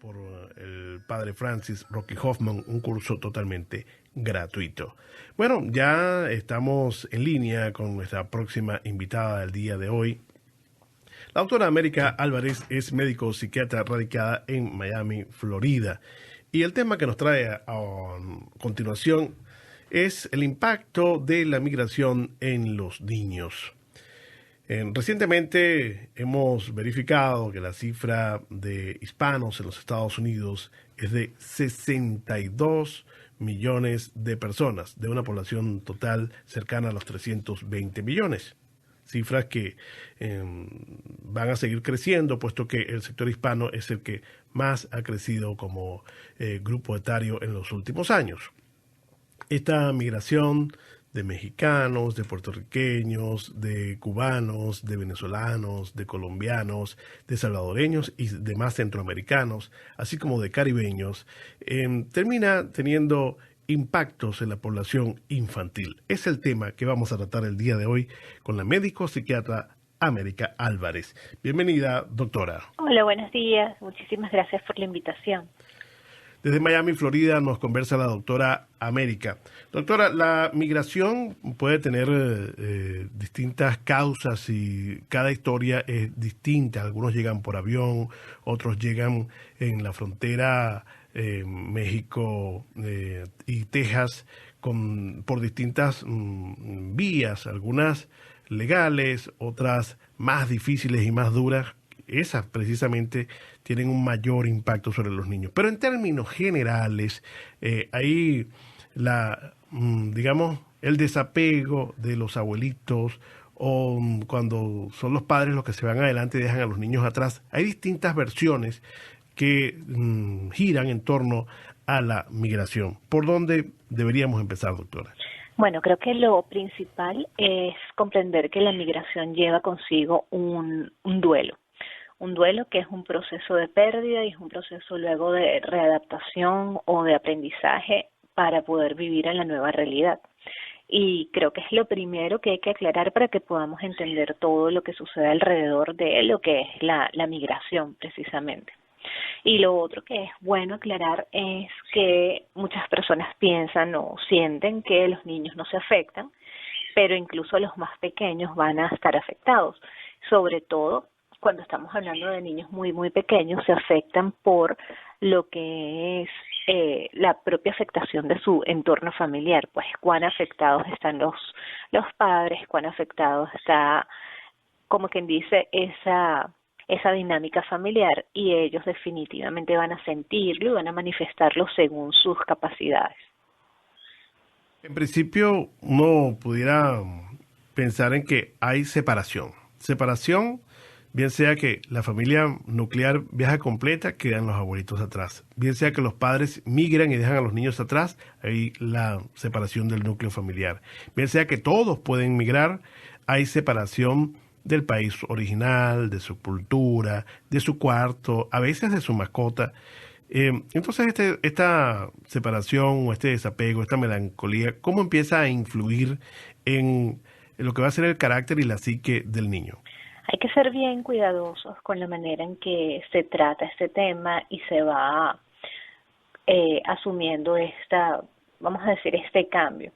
por el padre Francis Rocky Hoffman, un curso totalmente gratuito. Bueno, ya estamos en línea con nuestra próxima invitada del día de hoy. La doctora América Álvarez es médico psiquiatra radicada en Miami, Florida. Y el tema que nos trae a continuación es el impacto de la migración en los niños. Recientemente hemos verificado que la cifra de hispanos en los Estados Unidos es de 62 millones de personas, de una población total cercana a los 320 millones. Cifras que van a seguir creciendo, puesto que el sector hispano es el que más ha crecido como grupo etario en los últimos años. Esta migración de mexicanos, de puertorriqueños, de cubanos, de venezolanos, de colombianos, de salvadoreños y demás centroamericanos, así como de caribeños, termina teniendo impactos en la población infantil. Es el tema que vamos a tratar el día de hoy con la médico psiquiatra América Álvarez. Bienvenida, doctora. Hola, buenos días. Muchísimas gracias por la invitación. Desde Miami, Florida, nos conversa la doctora América. Doctora, la migración puede tener distintas causas y cada historia es distinta. Algunos llegan por avión, otros llegan en la frontera México y Texas por distintas vías, algunas legales, otras más difíciles y más duras. Esas precisamente tienen un mayor impacto sobre los niños. Pero en términos generales, ahí digamos, el desapego de los abuelitos o cuando son los padres los que se van adelante y dejan a los niños atrás, hay distintas versiones que giran en torno a la migración. ¿Por dónde deberíamos empezar, doctora? Bueno, creo que lo principal es comprender que la migración lleva consigo un duelo. Un duelo que es un proceso de pérdida y es un proceso luego de readaptación o de aprendizaje para poder vivir en la nueva realidad. Y creo que es lo primero que hay que aclarar para que podamos entender todo lo que sucede alrededor de lo que es la migración precisamente. Y lo otro que es bueno aclarar es que muchas personas piensan o sienten que los niños no se afectan, pero incluso los más pequeños van a estar afectados, sobre todo cuando estamos hablando de niños muy, muy pequeños, se afectan por lo que es la propia afectación de su entorno familiar, pues cuán afectados están los padres, cuán afectados está, como quien dice, esa dinámica familiar, y ellos definitivamente van a sentirlo y van a manifestarlo según sus capacidades. En principio, uno pudiera pensar en que hay separación. Separación, bien sea que la familia nuclear viaja completa, quedan los abuelitos atrás. Bien sea que los padres migran y dejan a los niños atrás, hay la separación del núcleo familiar. Bien sea que todos pueden migrar, hay separación del país original, de su cultura, de su cuarto, a veces de su mascota. Entonces esta separación o este desapego, esta melancolía, ¿cómo empieza a influir en lo que va a ser el carácter y la psique del niño? Hay que ser bien cuidadosos con la manera en que se trata este tema y se va asumiendo vamos a decir, este cambio,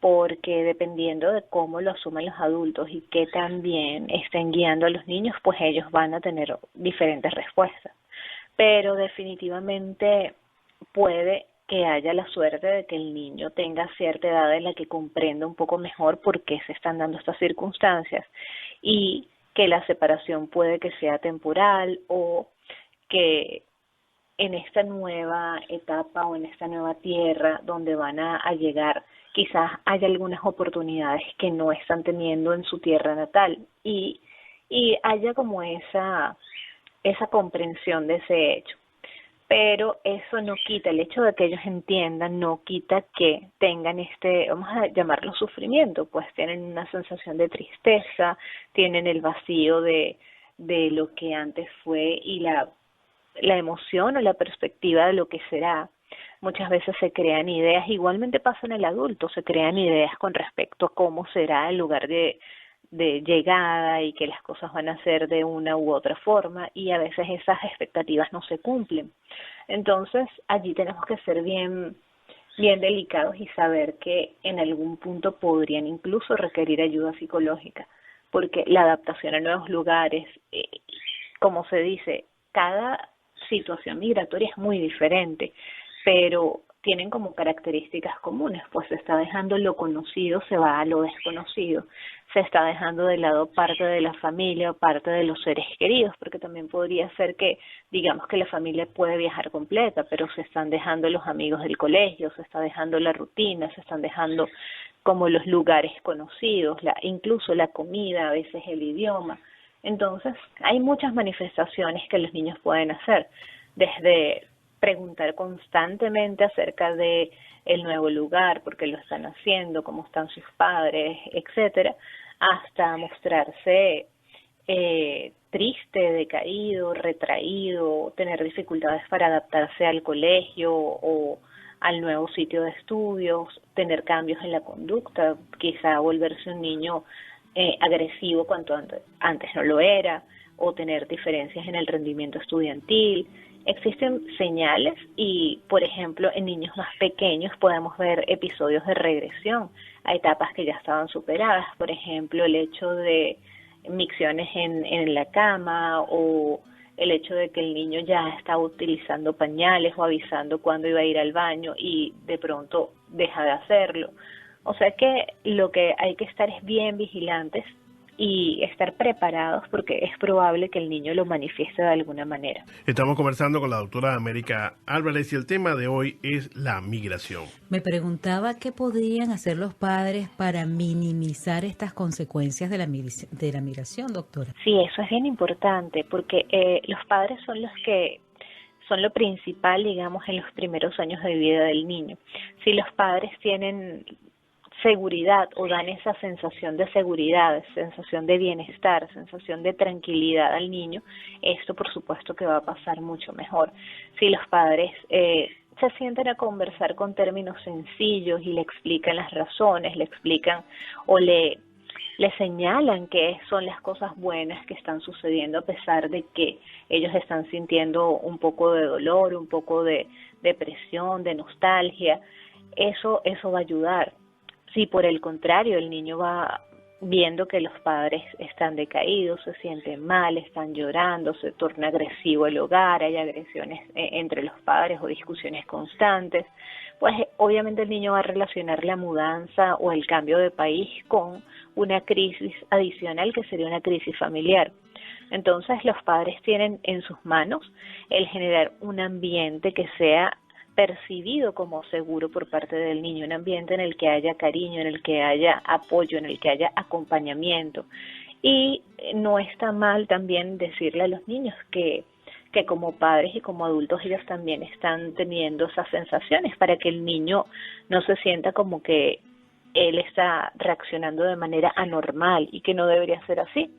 porque dependiendo de cómo lo asumen los adultos y que también estén guiando a los niños, pues ellos van a tener diferentes respuestas. Pero definitivamente puede que haya la suerte de que el niño tenga cierta edad en la que comprenda un poco mejor por qué se están dando estas circunstancias y que la separación puede que sea temporal o que en esta nueva etapa o en esta nueva tierra donde van a llegar, quizás haya algunas oportunidades que no están teniendo en su tierra natal y haya como esa comprensión de ese hecho. Pero eso no quita, el hecho de que ellos entiendan, no quita que tengan vamos a llamarlo sufrimiento, pues tienen una sensación de tristeza, tienen el vacío de lo que antes fue y la emoción o la perspectiva de lo que será. Muchas veces se crean ideas, igualmente pasa en el adulto, se crean ideas con respecto a cómo será el lugar de llegada y que las cosas van a ser de una u otra forma, y a veces esas expectativas no se cumplen. Entonces, allí tenemos que ser bien delicados y saber que en algún punto podrían incluso requerir ayuda psicológica, porque la adaptación a nuevos lugares, como se dice, cada situación migratoria es muy diferente, pero tienen como características comunes, pues se está dejando lo conocido, se va a lo desconocido, se está dejando de lado parte de la familia o parte de los seres queridos, porque también podría ser que, digamos que la familia puede viajar completa, pero se están dejando los amigos del colegio, se está dejando la rutina, se están dejando como los lugares conocidos, incluso la comida, a veces el idioma. Entonces, hay muchas manifestaciones que los niños pueden hacer, desde preguntar constantemente acerca de el nuevo lugar, por qué lo están haciendo, cómo están sus padres, etcétera, hasta mostrarse triste, decaído, retraído, tener dificultades para adaptarse al colegio o al nuevo sitio de estudios, tener cambios en la conducta, quizá volverse un niño agresivo cuanto antes no lo era, o tener diferencias en el rendimiento estudiantil. Existen señales y, por ejemplo, en niños más pequeños podemos ver episodios de regresión a etapas que ya estaban superadas, por ejemplo, el hecho de micciones en la cama o el hecho de que el niño ya está utilizando pañales o avisando cuándo iba a ir al baño y de pronto deja de hacerlo. O sea que lo que hay que estar es bien vigilantes y estar preparados porque es probable que el niño lo manifieste de alguna manera. Estamos conversando con la doctora América Álvarez y el tema de hoy es la migración. Me preguntaba qué podrían hacer los padres para minimizar estas consecuencias de la migración, doctora. Sí, eso es bien importante porque los padres son los que son lo principal, digamos, en los primeros años de vida del niño. Si los padres tienen seguridad o dan esa sensación de seguridad, sensación de bienestar, sensación de tranquilidad al niño, esto por supuesto que va a pasar mucho mejor. Si los padres se sienten a conversar con términos sencillos y le explican las razones, le explican o le señalan qué son las cosas buenas que están sucediendo a pesar de que ellos están sintiendo un poco de dolor, un poco de depresión, de nostalgia, eso va a ayudar. Si por el contrario el niño va viendo que los padres están decaídos, se sienten mal, están llorando, se torna agresivo el hogar, hay agresiones entre los padres o discusiones constantes, pues obviamente el niño va a relacionar la mudanza o el cambio de país con una crisis adicional que sería una crisis familiar. Entonces los padres tienen en sus manos el generar un ambiente que sea percibido como seguro por parte del niño, un ambiente en el que haya cariño, en el que haya apoyo, en el que haya acompañamiento. Y no está mal también decirle a los niños que como padres y como adultos ellos también están teniendo esas sensaciones para que el niño no se sienta como que él está reaccionando de manera anormal y que no debería ser así.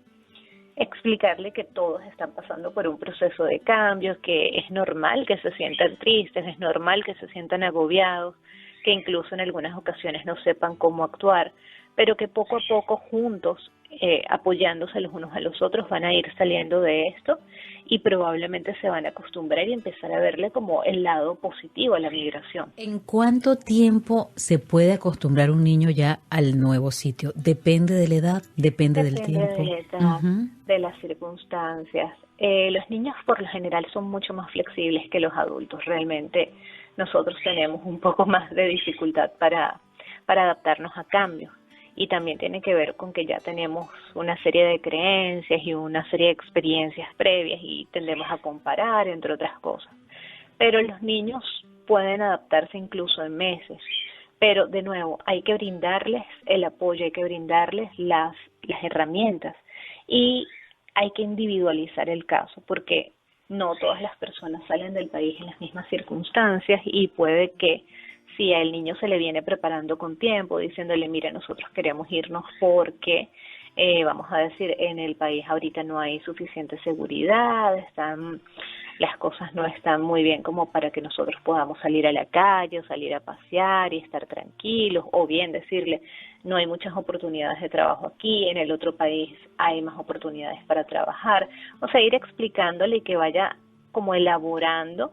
Explicarle que todos están pasando por un proceso de cambio, que es normal que se sientan tristes, es normal que se sientan agobiados, que incluso en algunas ocasiones no sepan cómo actuar, pero que poco a poco juntos, apoyándose los unos a los otros, van a ir saliendo de esto y probablemente se van a acostumbrar y empezar a verle como el lado positivo a la migración. ¿En cuánto tiempo se puede acostumbrar un niño ya al nuevo sitio? ¿Depende de la edad? ¿Depende del tiempo? Depende de la edad, de las circunstancias. Los niños por lo general son mucho más flexibles que los adultos. Realmente nosotros tenemos un poco más de dificultad para adaptarnos a cambios. Y también tiene que ver con que ya tenemos una serie de creencias y una serie de experiencias previas y tendemos a comparar, entre otras cosas. Pero los niños pueden adaptarse incluso en meses. Pero, de nuevo, hay que brindarles el apoyo, hay que brindarles las herramientas y hay que individualizar el caso porque no todas las personas salen del país en las mismas circunstancias y puede que si al niño se le viene preparando con tiempo, diciéndole, mira, nosotros queremos irnos porque, vamos a decir, en el país ahorita no hay suficiente seguridad, las cosas no están muy bien como para que nosotros podamos salir a la calle o salir a pasear y estar tranquilos, o bien decirle, no hay muchas oportunidades de trabajo aquí, en el otro país hay más oportunidades para trabajar. O sea, ir explicándole y que vaya como elaborando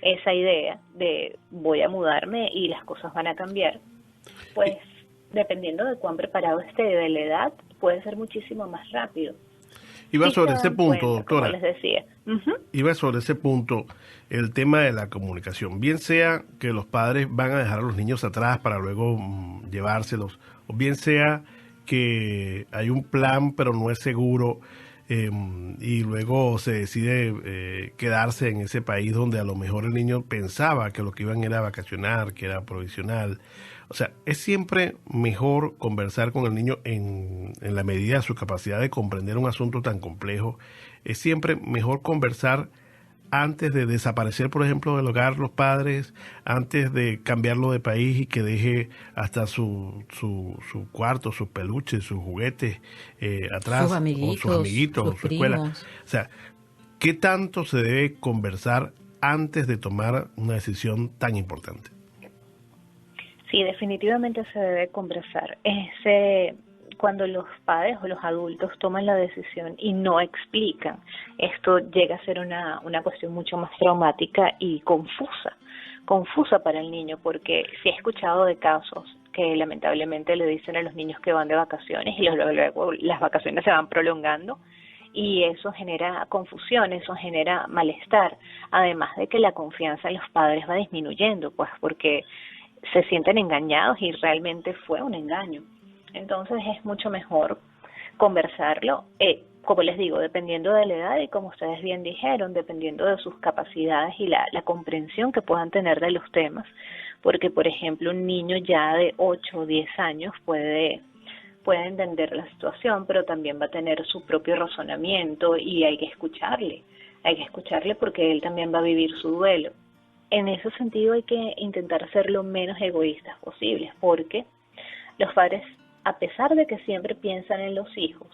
esa idea de voy a mudarme y las cosas van a cambiar, pues dependiendo de cuán preparado esté de la edad, puede ser muchísimo más rápido. Iba Sí sobre se ese dan punto, cuenta, como doctora. les decía. Ujú. Iba sobre ese punto, el tema de la comunicación. Bien sea que los padres van a dejar a los niños atrás para luego llevárselos, o bien sea que hay un plan pero no es seguro, y luego se decide quedarse en ese país donde a lo mejor el niño pensaba que lo que iban era a vacacionar, que era provisional. O sea, es siempre mejor conversar con el niño en la medida de su capacidad de comprender un asunto tan complejo. Es siempre mejor conversar antes de desaparecer, por ejemplo, del hogar los padres, antes de cambiarlo de país y que deje hasta su cuarto, sus peluches, sus juguetes Sus atrás, o sus amiguitos, amiguitos, sus o su escuela. primos. O sea, ¿qué tanto se debe conversar antes de tomar una decisión tan importante? Sí, definitivamente se debe conversar. Cuando los padres o los adultos toman la decisión y no explican, esto llega a ser una cuestión mucho más traumática y confusa para el niño, porque sí he escuchado de casos que lamentablemente le dicen a los niños que van de vacaciones y luego las vacaciones se van prolongando y eso genera confusión, eso genera malestar, además de que la confianza en los padres va disminuyendo, pues porque se sienten engañados y realmente fue un engaño. Entonces es mucho mejor conversarlo, como les digo, dependiendo de la edad y como ustedes bien dijeron, dependiendo de sus capacidades y la comprensión que puedan tener de los temas, porque por ejemplo un niño ya de 8 o 10 años puede entender la situación, pero también va a tener su propio razonamiento y hay que escucharle porque él también va a vivir su duelo. En ese sentido hay que intentar ser lo menos egoístas posibles, porque los padres, a pesar de que siempre piensan en los hijos,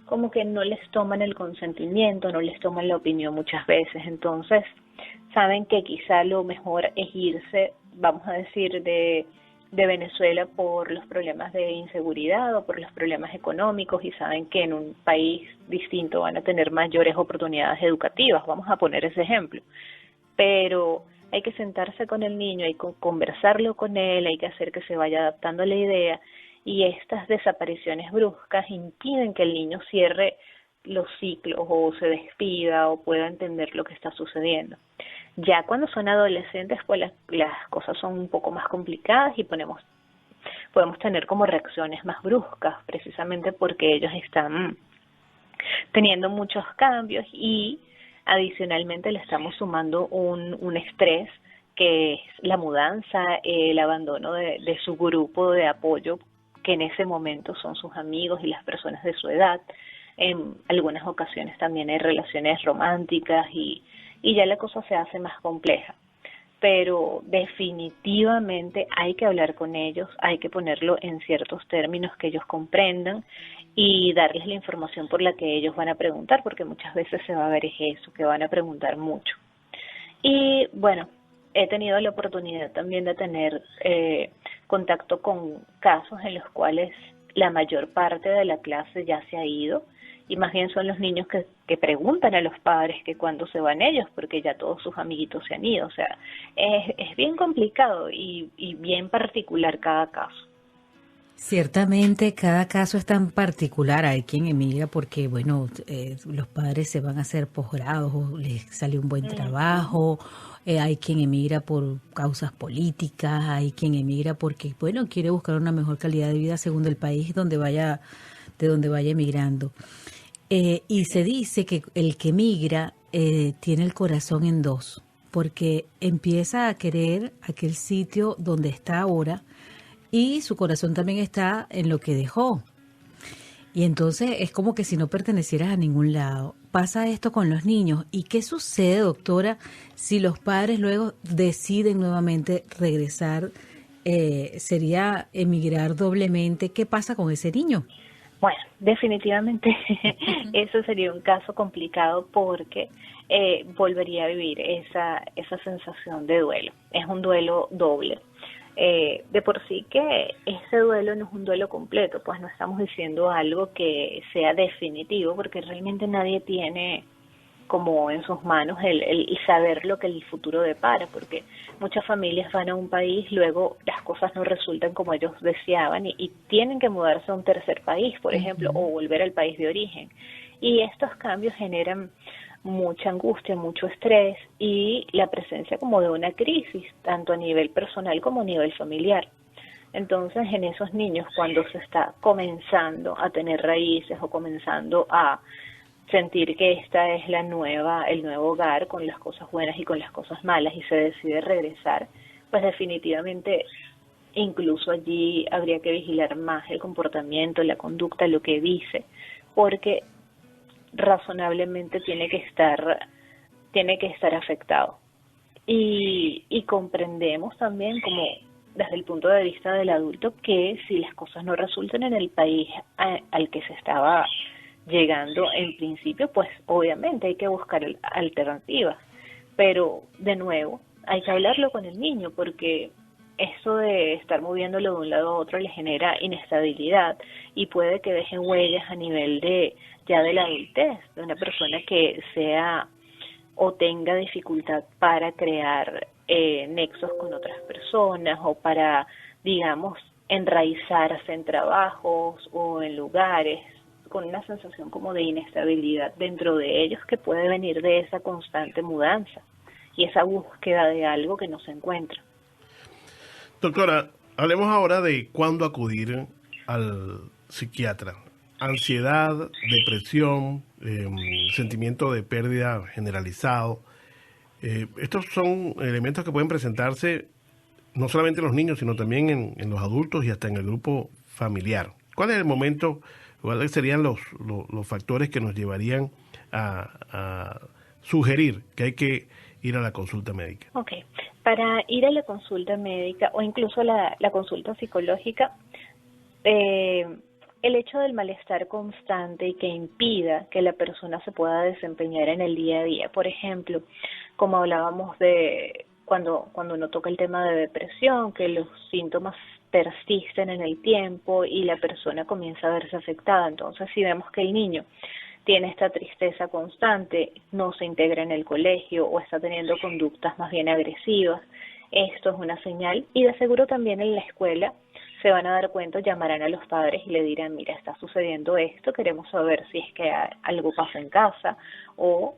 como que no les toman el consentimiento, no les toman la opinión muchas veces. Entonces, saben que quizá lo mejor es irse, vamos a decir, de Venezuela por los problemas de inseguridad o por los problemas económicos y saben que en un país distinto van a tener mayores oportunidades educativas. Vamos a poner ese ejemplo. Pero hay que sentarse con el niño, hay que conversarlo con él, hay que hacer que se vaya adaptando a la idea y estas desapariciones bruscas impiden que el niño cierre los ciclos o se despida o pueda entender lo que está sucediendo. Ya cuando son adolescentes, pues las cosas son un poco más complicadas y podemos tener como reacciones más bruscas, precisamente porque ellos están teniendo muchos cambios y adicionalmente le estamos sumando un estrés que es la mudanza, el abandono de su grupo de apoyo, que en ese momento son sus amigos y las personas de su edad. En algunas ocasiones también hay relaciones románticas y ya la cosa se hace más compleja. Pero definitivamente hay que hablar con ellos, hay que ponerlo en ciertos términos que ellos comprendan y darles la información por la que ellos van a preguntar, porque muchas veces se va a ver eso, que van a preguntar mucho. Y bueno, he tenido la oportunidad también de tener contacto con casos en los cuales la mayor parte de la clase ya se ha ido y más bien son los niños que preguntan a los padres que cuándo se van ellos, porque ya todos sus amiguitos se han ido. O sea, es bien complicado y bien particular cada caso. Ciertamente, cada caso es tan particular. Hay quien emigra porque, bueno, los padres se van a hacer posgrados o les sale un buen trabajo. Hay quien emigra por causas políticas. Hay quien emigra porque, bueno, quiere buscar una mejor calidad de vida según el país de donde vaya emigrando. Y se dice que el que emigra tiene el corazón en dos, porque empieza a querer aquel sitio donde está ahora y su corazón también está en lo que dejó. Y entonces es como que si no pertenecieras a ningún lado. Pasa esto con los niños. ¿Y qué sucede, doctora, si los padres luego deciden nuevamente regresar? ¿Sería emigrar doblemente? ¿Qué pasa con ese niño? Bueno, definitivamente eso sería un caso complicado porque volvería a vivir esa sensación de duelo. Es un duelo doble. De por sí que ese duelo no es un duelo completo, pues no estamos diciendo algo que sea definitivo porque realmente nadie tiene como en sus manos el saber lo que el futuro depara, porque muchas familias van a un país, luego las cosas no resultan como ellos deseaban y tienen que mudarse a un tercer país, por ejemplo, o volver al país de origen. Y estos cambios generan mucha angustia, mucho estrés y la presencia como de una crisis, tanto a nivel personal como a nivel familiar. Entonces, en esos niños, cuando se está comenzando a tener raíces o comenzando a sentir que esta es el nuevo hogar con las cosas buenas y con las cosas malas y se decide regresar, pues definitivamente incluso allí habría que vigilar más el comportamiento, la conducta, lo que dice, porque razonablemente tiene que estar afectado. Y comprendemos también como desde el punto de vista del adulto que si las cosas no resultan en el país al que se estaba llegando en principio, pues obviamente hay que buscar alternativas, pero de nuevo hay que hablarlo con el niño porque eso de estar moviéndolo de un lado a otro le genera inestabilidad y puede que dejen huellas a nivel de ya de la adultez, de una persona que sea o tenga dificultad para crear nexos con otras personas o para, digamos, enraizarse en trabajos o en lugares con una sensación como de inestabilidad dentro de ellos que puede venir de esa constante mudanza y esa búsqueda de algo que no se encuentra. Doctora, hablemos ahora de cuándo acudir al psiquiatra. Ansiedad, depresión, sentimiento de pérdida generalizado. Estos son elementos que pueden presentarse no solamente en los niños, sino también en los adultos y hasta en el grupo familiar. ¿Cuál es el momento, cuáles serían los factores que nos llevarían a sugerir que hay que ir a la consulta médica? Ok, para ir a la consulta médica o incluso la consulta psicológica, el hecho del malestar constante y que impida que la persona se pueda desempeñar en el día a día, por ejemplo, como hablábamos de cuando uno toca el tema de depresión, que los síntomas persisten en el tiempo y la persona comienza a verse afectada. Entonces, si vemos que el niño tiene esta tristeza constante, no se integra en el colegio o está teniendo conductas más bien agresivas, esto es una señal. Y de seguro también en la escuela se van a dar cuenta, llamarán a los padres y le dirán, mira, está sucediendo esto, queremos saber si es que algo pasa en casa o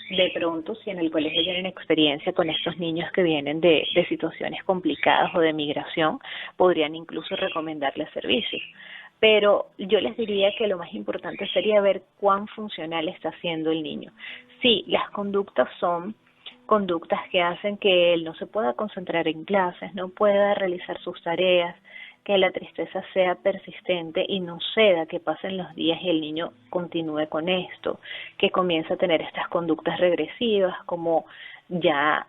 de pronto si en el colegio tienen experiencia con estos niños que vienen de situaciones complicadas o de migración, podrían incluso recomendarles servicios. Pero yo les diría que lo más importante sería ver cuán funcional está siendo el niño. Sí, las conductas son conductas que hacen que él no se pueda concentrar en clases, no pueda realizar sus tareas, que la tristeza sea persistente y no ceda, que pasen los días y el niño continúe con esto, que comience a tener estas conductas regresivas como ya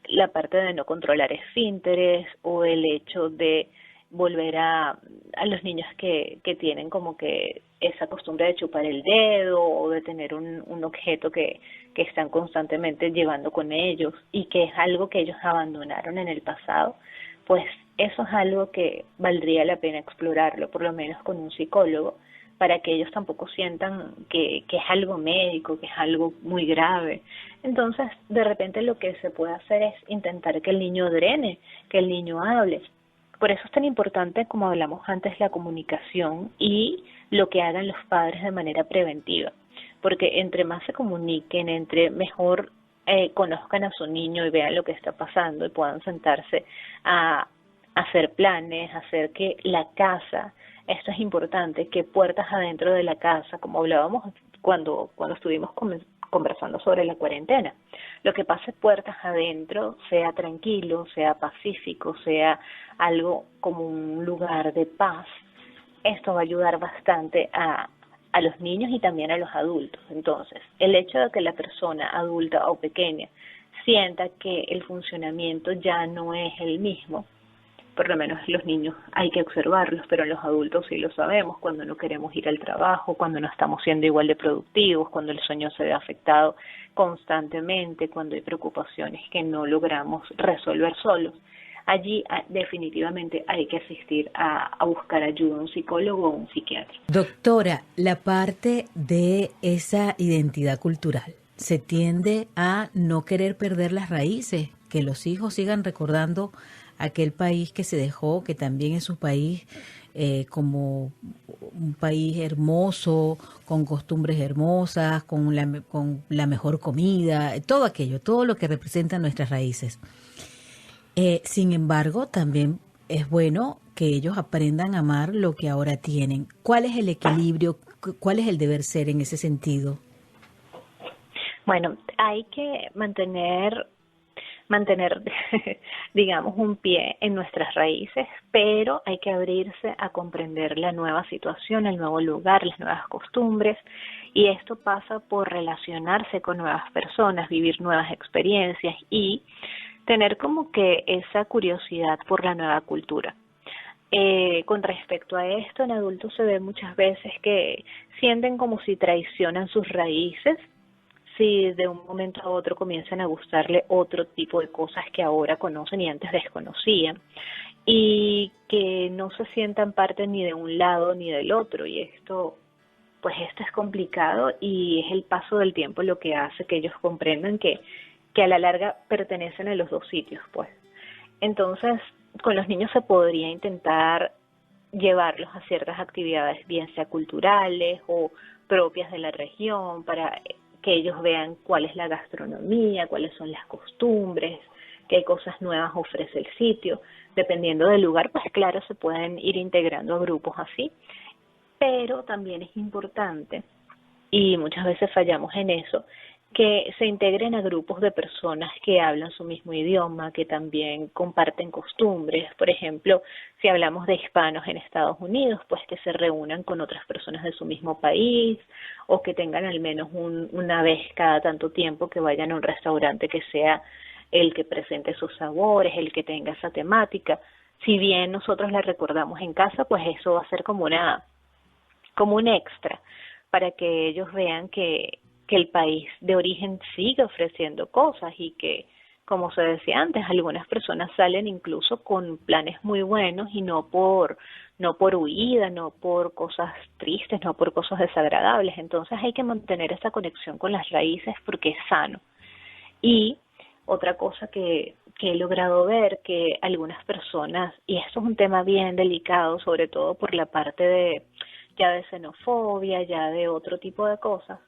la parte de no controlar esfínteres o el hecho de volver a los niños que tienen como que esa costumbre de chupar el dedo o de tener un objeto que están constantemente llevando con ellos y que es algo que ellos abandonaron en el pasado, pues eso es algo que valdría la pena explorarlo, por lo menos con un psicólogo, para que ellos tampoco sientan que es algo médico, que es algo muy grave. Entonces, de repente lo que se puede hacer es intentar que el niño drene, que el niño hable. Por eso es tan importante, como hablamos antes, la comunicación y lo que hagan los padres de manera preventiva. Porque entre más se comuniquen, entre mejor conozcan a su niño y vean lo que está pasando y puedan sentarse a hacer planes, hacer que la casa, esto es importante, que puertas adentro de la casa, como hablábamos cuando estuvimos conversando sobre la cuarentena, lo que pase puertas adentro sea tranquilo, sea pacífico, sea algo como un lugar de paz. Esto va a ayudar bastante a los niños y también a los adultos. Entonces, el hecho de que la persona adulta o pequeña sienta que el funcionamiento ya no es el mismo, por lo menos los niños hay que observarlos, pero los adultos sí lo sabemos, cuando no queremos ir al trabajo, cuando no estamos siendo igual de productivos, cuando el sueño se ve afectado constantemente, cuando hay preocupaciones que no logramos resolver solos. allí definitivamente hay que asistir a buscar ayuda, un psicólogo o un psiquiatra. Doctora, la parte de esa identidad cultural, se tiende a no querer perder las raíces, que los hijos sigan recordando aquel país que se dejó, que también es su país, como un país hermoso, con costumbres hermosas, con la mejor comida, todo aquello, todo lo que representa nuestras raíces. Sin embargo, también es bueno que ellos aprendan a amar lo que ahora tienen. ¿Cuál es el equilibrio? ¿Cuál es el deber ser en ese sentido? Bueno, hay que mantener, digamos, un pie en nuestras raíces, pero hay que abrirse a comprender la nueva situación, el nuevo lugar, las nuevas costumbres, y esto pasa por relacionarse con nuevas personas, vivir nuevas experiencias y tener como que esa curiosidad por la nueva cultura. Con respecto a esto, en adultos se ve muchas veces que sienten como si traicionan sus raíces, si de un momento a otro comienzan a gustarle otro tipo de cosas que ahora conocen y antes desconocían, y que no se sientan parte ni de un lado ni del otro, y esto es complicado y es el paso del tiempo lo que hace que ellos comprendan que a la larga pertenecen a los dos sitios, pues. Entonces, con los niños se podría intentar llevarlos a ciertas actividades, bien sea culturales o propias de la región, para que ellos vean cuál es la gastronomía, cuáles son las costumbres, qué cosas nuevas ofrece el sitio. Dependiendo del lugar, pues claro, se pueden ir integrando a grupos así, pero también es importante, y muchas veces fallamos en eso, que se integren a grupos de personas que hablan su mismo idioma, que también comparten costumbres. Por ejemplo, si hablamos de hispanos en Estados Unidos, pues que se reúnan con otras personas de su mismo país, o que tengan al menos una vez cada tanto tiempo que vayan a un restaurante que sea el que presente sus sabores, el que tenga esa temática. Si bien nosotros la recordamos en casa, pues eso va a ser como un extra para que ellos vean que el país de origen sigue ofreciendo cosas y que, como se decía antes, algunas personas salen incluso con planes muy buenos y no por huida, no por cosas tristes, no por cosas desagradables. Entonces hay que mantener esa conexión con las raíces porque es sano. Y otra cosa que he logrado ver, que algunas personas, y esto es un tema bien delicado, sobre todo por la parte de xenofobia, ya de otro tipo de cosas,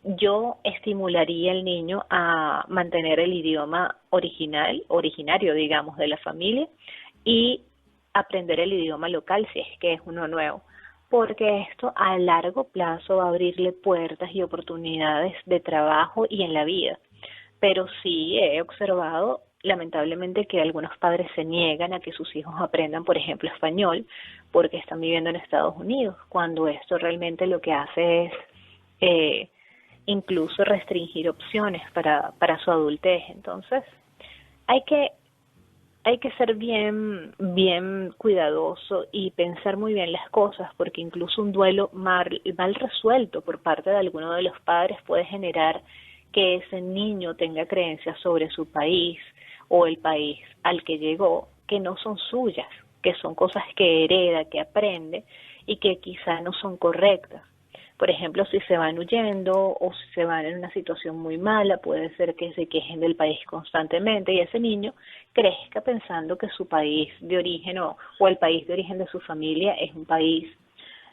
yo estimularía al niño a mantener el idioma originario, digamos, de la familia, y aprender el idioma local si es que es uno nuevo, porque esto a largo plazo va a abrirle puertas y oportunidades de trabajo y en la vida. Pero sí he observado, lamentablemente, que algunos padres se niegan a que sus hijos aprendan, por ejemplo, español, porque están viviendo en Estados Unidos, cuando esto realmente lo que hace es incluso restringir opciones para su adultez. Entonces, hay que ser bien cuidadoso y pensar muy bien las cosas, porque incluso un duelo mal resuelto por parte de alguno de los padres puede generar que ese niño tenga creencias sobre su país o el país al que llegó que no son suyas, que son cosas que hereda, que aprende y que quizá no son correctas. Por ejemplo, si se van huyendo o si se van en una situación muy mala, puede ser que se quejen del país constantemente y ese niño crezca pensando que su país de origen o el país de origen de su familia es un país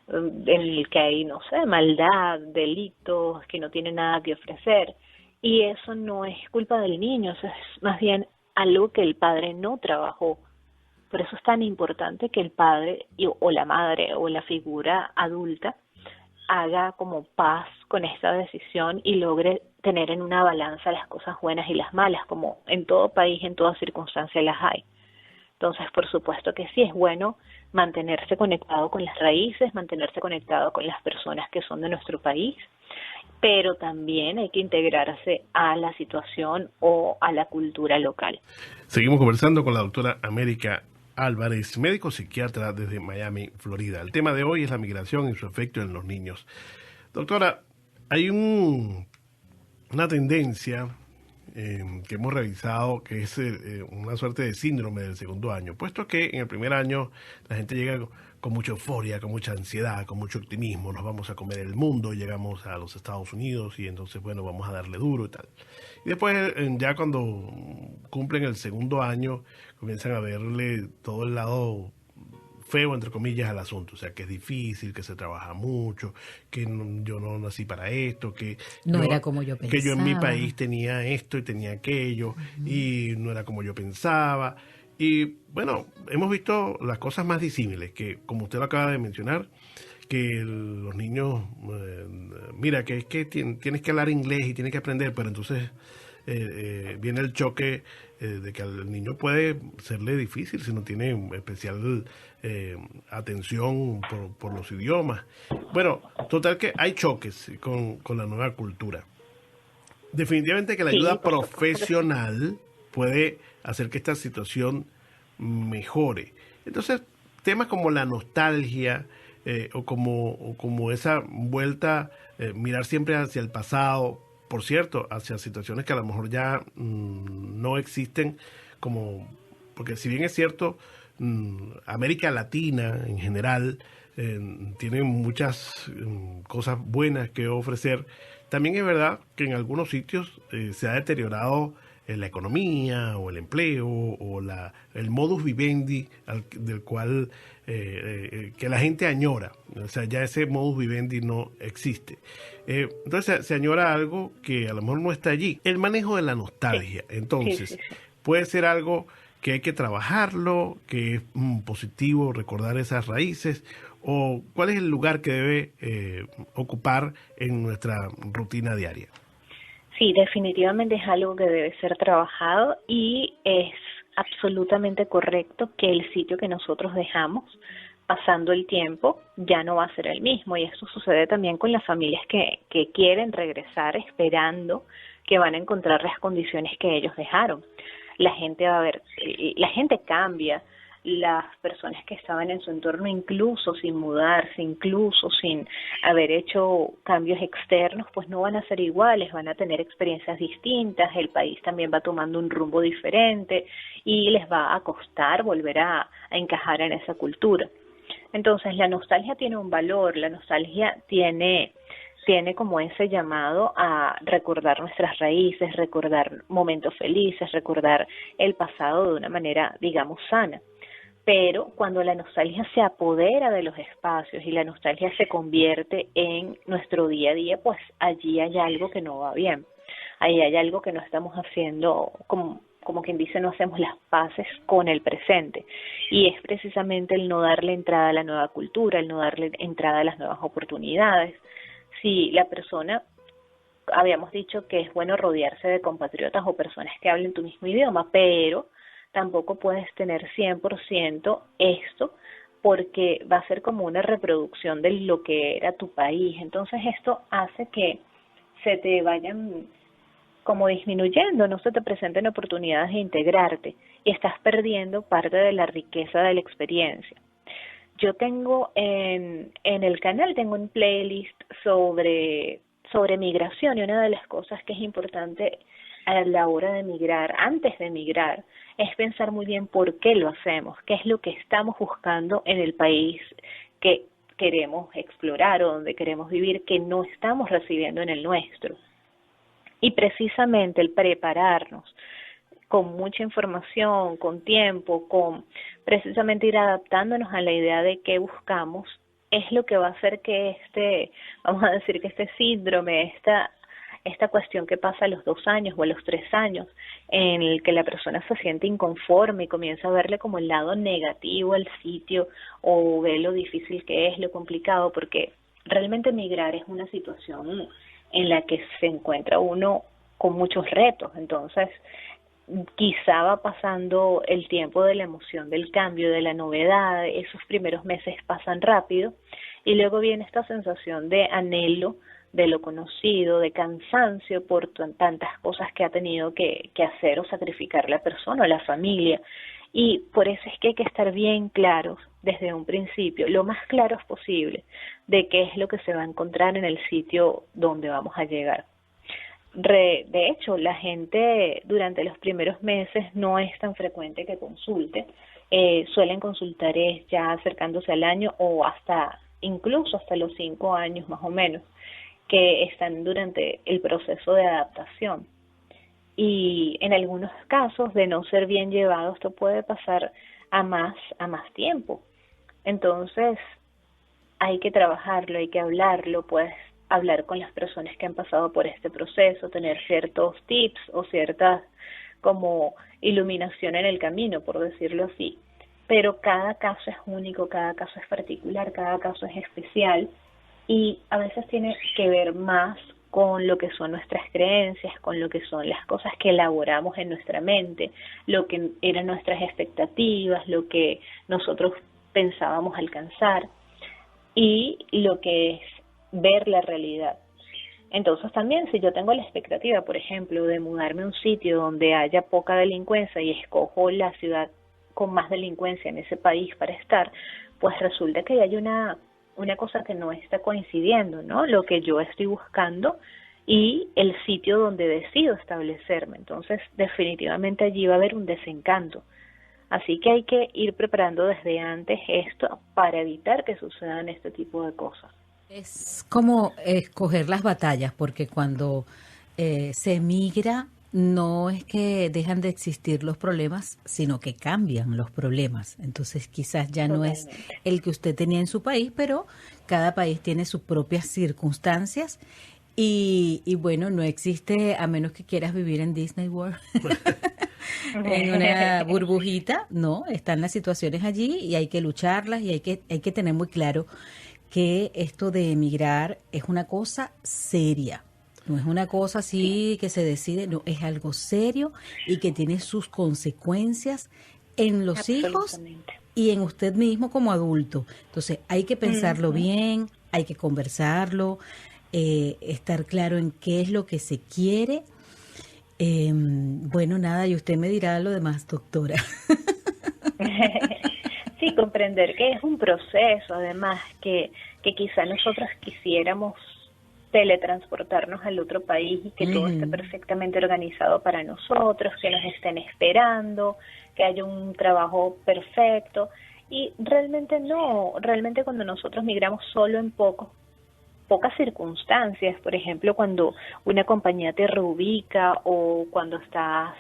en el que hay, no sé, maldad, delitos, que no tiene nada que ofrecer. Y eso no es culpa del niño, eso es más bien algo que el padre no trabajó. Por eso es tan importante que el padre o la madre o la figura adulta haga como paz con esta decisión y logre tener en una balanza las cosas buenas y las malas, como en todo país, en toda circunstancia las hay. Entonces, por supuesto que sí es bueno mantenerse conectado con las raíces, mantenerse conectado con las personas que son de nuestro país, pero también hay que integrarse a la situación o a la cultura local. Seguimos conversando con la doctora América Álvarez, médico psiquiatra desde Miami, Florida. El tema de hoy es la migración y su efecto en los niños. Doctora, hay una tendencia que hemos revisado, que es una suerte de síndrome del segundo año, puesto que en el primer año la gente llega con mucha euforia, con mucha ansiedad, con mucho optimismo, nos vamos a comer el mundo, llegamos a los Estados Unidos y entonces, bueno, vamos a darle duro y tal. Y después, ya cuando cumplen el segundo año, comienzan a verle todo el lado feo, entre comillas, al asunto. O sea, que es difícil, que se trabaja mucho, que yo no nací para esto, no era como yo pensaba, que yo en mi país tenía esto y tenía aquello, y no era como yo pensaba. Y bueno, hemos visto las cosas más disímiles, que como usted lo acaba de mencionar, que los niños, mira, que es que tienes que hablar inglés y tienes que aprender, pero entonces viene el choque de que al niño puede serle difícil si no tiene especial atención por los idiomas. Bueno, total que hay choques con la nueva cultura. Definitivamente que la ayuda profesional puede hacer que esta situación mejore. Entonces, temas como la nostalgia o como esa vuelta, mirar siempre hacia el pasado, por cierto, hacia situaciones que a lo mejor ya no existen, como porque si bien es cierto, América Latina en general tiene muchas cosas buenas que ofrecer, también es verdad que en algunos sitios se ha deteriorado la economía o el empleo o el modus vivendi del cual que la gente añora. O sea, ya ese modus vivendi no existe. Entonces se añora algo que a lo mejor no está allí. El manejo de la nostalgia, entonces, puede ser algo que hay que trabajarlo, que es positivo recordar esas raíces, o cuál es el lugar que debe ocupar en nuestra rutina diaria. Sí, definitivamente es algo que debe ser trabajado y es absolutamente correcto que el sitio que nosotros dejamos, pasando el tiempo, ya no va a ser el mismo. Y esto sucede también con las familias que quieren regresar esperando que van a encontrar las condiciones que ellos dejaron. La gente la gente cambia. Las personas que estaban en su entorno, incluso sin mudarse, incluso sin haber hecho cambios externos, pues no van a ser iguales, van a tener experiencias distintas, el país también va tomando un rumbo diferente y les va a costar volver a encajar en esa cultura. Entonces la nostalgia tiene un valor, la nostalgia tiene como ese llamado a recordar nuestras raíces, recordar momentos felices, recordar el pasado de una manera, digamos, sana. Pero cuando la nostalgia se apodera de los espacios y la nostalgia se convierte en nuestro día a día, pues allí hay algo que no va bien. Ahí hay algo que no estamos haciendo, como quien dice, no hacemos las paces con el presente. Y es precisamente el no darle entrada a la nueva cultura, el no darle entrada a las nuevas oportunidades. Si la persona, habíamos dicho que es bueno rodearse de compatriotas o personas que hablen tu mismo idioma, pero tampoco puedes tener 100% esto porque va a ser como una reproducción de lo que era tu país. Entonces esto hace que se te vayan como disminuyendo, no se te presenten oportunidades de integrarte y estás perdiendo parte de la riqueza de la experiencia. Yo tengo en el canal, tengo un playlist sobre migración y una de las cosas que es importante a la hora de migrar, antes de migrar, es pensar muy bien por qué lo hacemos, qué es lo que estamos buscando en el país que queremos explorar o donde queremos vivir, que no estamos recibiendo en el nuestro. Y precisamente el prepararnos con mucha información, con tiempo, con precisamente ir adaptándonos a la idea de qué buscamos, es lo que va a hacer que vamos a decir que este síndrome, esta cuestión que pasa a los 2 años o a los 3 años, en el que la persona se siente inconforme y comienza a verle como el lado negativo al sitio o ve lo difícil que es, lo complicado, porque realmente migrar es una situación en la que se encuentra uno con muchos retos. Entonces, quizá va pasando el tiempo de la emoción del cambio, de la novedad, esos primeros meses pasan rápido y luego viene esta sensación de anhelo de lo conocido, de cansancio por tantas cosas que ha tenido que hacer o sacrificar la persona o la familia. Y por eso es que hay que estar bien claros desde un principio, lo más claros posible, de qué es lo que se va a encontrar en el sitio donde vamos a llegar. De hecho, la gente durante los primeros meses no es tan frecuente que consulte. Suelen consultar es ya acercándose al año o hasta, incluso hasta los 5 años más o menos, que están durante el proceso de adaptación. Y en algunos casos, de no ser bien llevado, esto puede pasar a más tiempo. Entonces, hay que trabajarlo, hay que hablarlo, puedes hablar con las personas que han pasado por este proceso, tener ciertos tips o ciertas como iluminación en el camino, por decirlo así. Pero cada caso es único, cada caso es particular, cada caso es especial y a veces tiene que ver más con lo que son nuestras creencias, con lo que son las cosas que elaboramos en nuestra mente, lo que eran nuestras expectativas, lo que nosotros pensábamos alcanzar y lo que es ver la realidad. Entonces también si yo tengo la expectativa, por ejemplo, de mudarme a un sitio donde haya poca delincuencia y escojo la ciudad con más delincuencia en ese país para estar, pues resulta que hay una cosa que no está coincidiendo, ¿no? Lo que yo estoy buscando y el sitio donde decido establecerme. Entonces, definitivamente allí va a haber un desencanto. Así que hay que ir preparando desde antes esto para evitar que sucedan este tipo de cosas. Es como escoger las batallas, porque cuando se emigra no es que dejan de existir los problemas, sino que cambian los problemas. Entonces quizás ya no es Totalmente. el que usted tenía en su país, pero cada país tiene sus propias circunstancias y bueno, no existe, a menos que quieras vivir en Disney World, en una burbujita, no, están las situaciones allí y hay que lucharlas y hay que tener muy claro que esto de emigrar es una cosa seria. No es una cosa Sí, así que se decide, no, es algo serio y que tiene sus consecuencias en los hijos absolutamente. y en usted mismo como adulto. Entonces hay que pensarlo Ujú. bien, hay que conversarlo, estar claro en qué es lo que se quiere. Bueno, nada, y usted me dirá lo demás, doctora. Sí, comprender que es un proceso, además, que quizá nosotros quisiéramos teletransportarnos al otro país y que todo esté Ujú. perfectamente organizado para nosotros, que nos estén esperando, que haya un trabajo perfecto. Y realmente no, realmente cuando nosotros migramos solo en pocas circunstancias, por ejemplo, cuando una compañía te reubica o cuando estás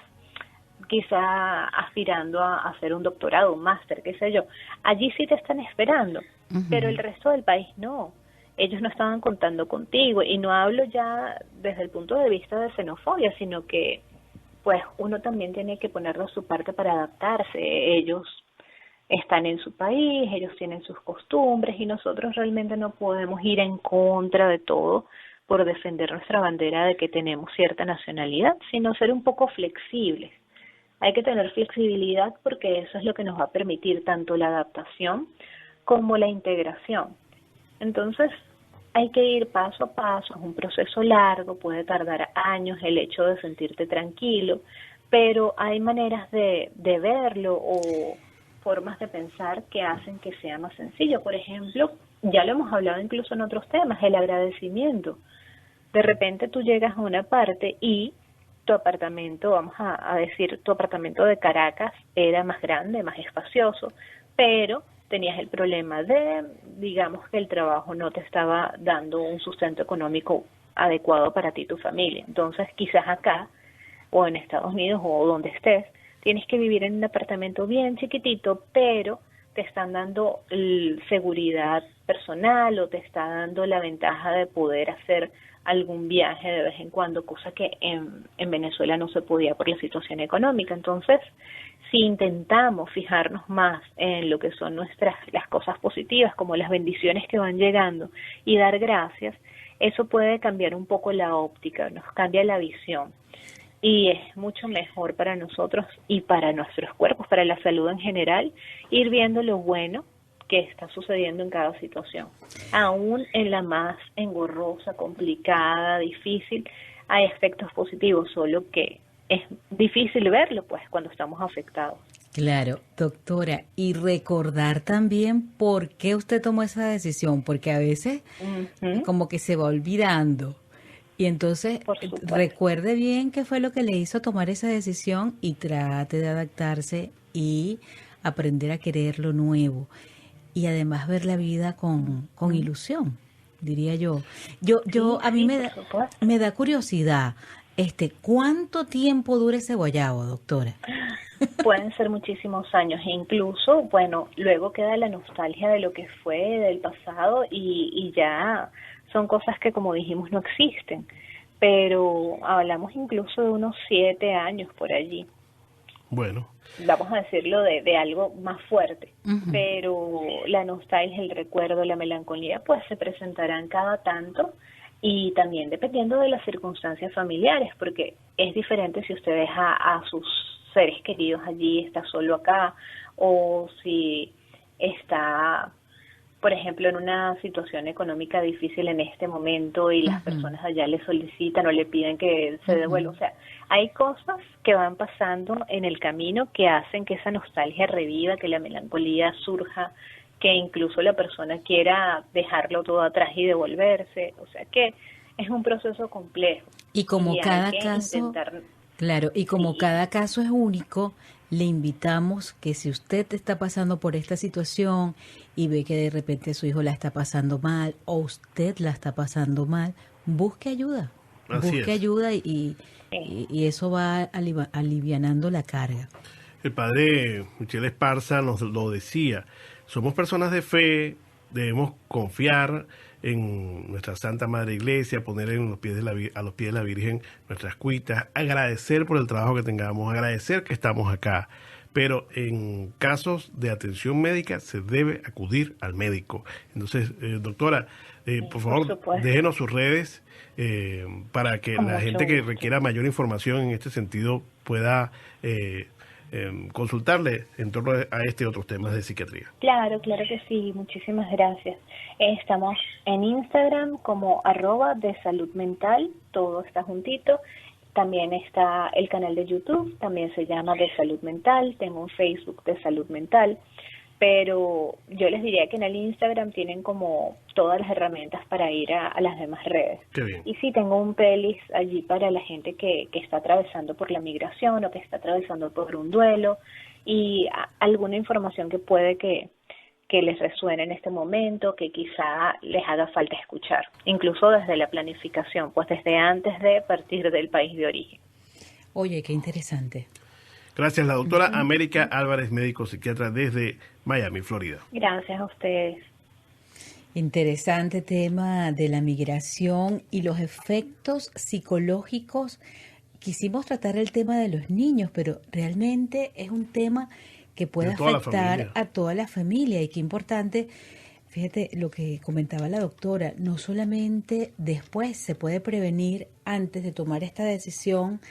quizá aspirando a hacer un doctorado, un máster, qué sé yo, allí sí te están esperando, pero el Ujú. resto del país no. Ellos no estaban contando contigo y no hablo ya desde el punto de vista de xenofobia, sino que pues uno también tiene que poner de su parte para adaptarse. Ellos están en su país, ellos tienen sus costumbres y nosotros realmente no podemos ir en contra de todo por defender nuestra bandera de que tenemos cierta nacionalidad, sino ser un poco flexibles. Hay que tener flexibilidad porque eso es lo que nos va a permitir tanto la adaptación como la integración. Entonces, hay que ir paso a paso, es un proceso largo, puede tardar años el hecho de sentirte tranquilo, pero hay maneras de verlo o formas de pensar que hacen que sea más sencillo. Por ejemplo, ya lo hemos hablado incluso en otros temas, el agradecimiento. De repente tú llegas a una parte y tu apartamento, vamos a decir, tu apartamento de Caracas era más grande, más espacioso, pero tenías el problema de, digamos, que el trabajo no te estaba dando un sustento económico adecuado para ti y tu familia. Entonces, quizás acá, o en Estados Unidos, o donde estés, tienes que vivir en un apartamento bien chiquitito, pero te están dando seguridad personal o te está dando la ventaja de poder hacer algún viaje de vez en cuando, cosa que en Venezuela no se podía por la situación económica. Entonces, si intentamos fijarnos más en lo que son las cosas positivas, como las bendiciones que van llegando, y dar gracias, eso puede cambiar un poco la óptica, nos cambia la visión y es mucho mejor para nosotros y para nuestros cuerpos, para la salud en general, ir viendo lo bueno que está sucediendo en cada situación. Aún en la más engorrosa, complicada, difícil, hay aspectos positivos, solo que es difícil verlo pues cuando estamos afectados. Claro, doctora, y recordar también por qué usted tomó esa decisión, porque a veces Ujú. como que se va olvidando. Y entonces por supuesto. recuerde bien qué fue lo que le hizo tomar esa decisión y trate de adaptarse y aprender a querer lo nuevo. Y además ver la vida con ilusión, diría yo. Sí, A mí sí, por supuesto. me da curiosidad, ¿cuánto tiempo dura ese guayabo, doctora? Pueden ser muchísimos años e incluso, bueno, luego queda la nostalgia de lo que fue del pasado y ya son cosas que, como dijimos, no existen. Pero hablamos incluso de unos 7 años por allí. Bueno, Vamos a decirlo de algo más fuerte. Ujú. Pero la nostalgia, el recuerdo, la melancolía, pues se presentarán cada tanto y también dependiendo de las circunstancias familiares, porque es diferente si usted deja a sus seres queridos allí, está solo acá, o si está, por ejemplo, en una situación económica difícil en este momento y las Ujú, personas allá le solicitan o le piden que se devuelva. ujú. O sea, hay cosas que van pasando en el camino que hacen que esa nostalgia reviva, que la melancolía surja, que incluso la persona quiera dejarlo todo atrás y devolverse. O sea que es un proceso complejo Y como y hay cada que caso, intentar, claro, y como sí, cada caso es único, le invitamos que si usted está pasando por esta situación y ve que de repente su hijo la está pasando mal o usted la está pasando mal, así busque es. ayuda sí, y eso va alivianando la carga. El padre Michel Esparza nos lo decía. Somos personas de fe, debemos confiar en nuestra Santa Madre Iglesia, poner en los pies de a los pies de la Virgen nuestras cuitas, agradecer por el trabajo que tengamos, agradecer que estamos acá. Pero en casos de atención médica se debe acudir al médico. Entonces, doctora, por por favor, supuesto, déjenos sus redes para que con la mucho gente que gusto. requiera mayor información en este sentido pueda consultarle en torno a este y otros temas de psiquiatría. Claro, claro que sí, muchísimas gracias. Estamos en Instagram como @de salud mental, todo está juntito. También está el canal de YouTube, también se llama de salud mental, tengo un Facebook de salud mental, pero yo les diría que en el Instagram tienen como todas las herramientas para ir a las demás redes. Qué bien. Y sí, tengo un playlist allí para la gente que está atravesando por la migración o que está atravesando por un duelo y alguna información que puede que les resuene en este momento, que quizá les haga falta escuchar, incluso desde la planificación, pues desde antes de partir del país de origen. Oye, qué interesante. Gracias, la doctora Ujú. América Álvarez, médico psiquiatra desde Miami, Florida. Gracias a ustedes. Interesante tema de la migración y los efectos psicológicos. Quisimos tratar el tema de los niños, pero realmente es un tema que puede De toda la afectar familia. a toda la familia y qué importante, fíjate lo que comentaba la doctora, no solamente después se puede prevenir antes de tomar esta decisión,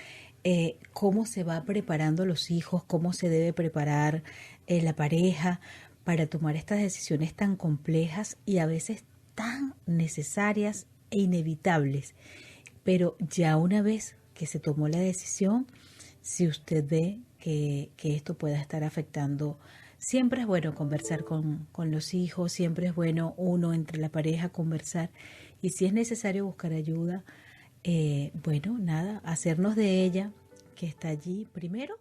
cómo se va preparando los hijos, cómo se debe preparar la pareja para tomar estas decisiones tan complejas y a veces tan necesarias e inevitables. Pero ya una vez que se tomó la decisión, si usted ve que esto pueda estar afectando, siempre es bueno conversar con los hijos, siempre es bueno uno entre la pareja conversar y si es necesario buscar ayuda, bueno, nada, hacernos de ella que está allí primero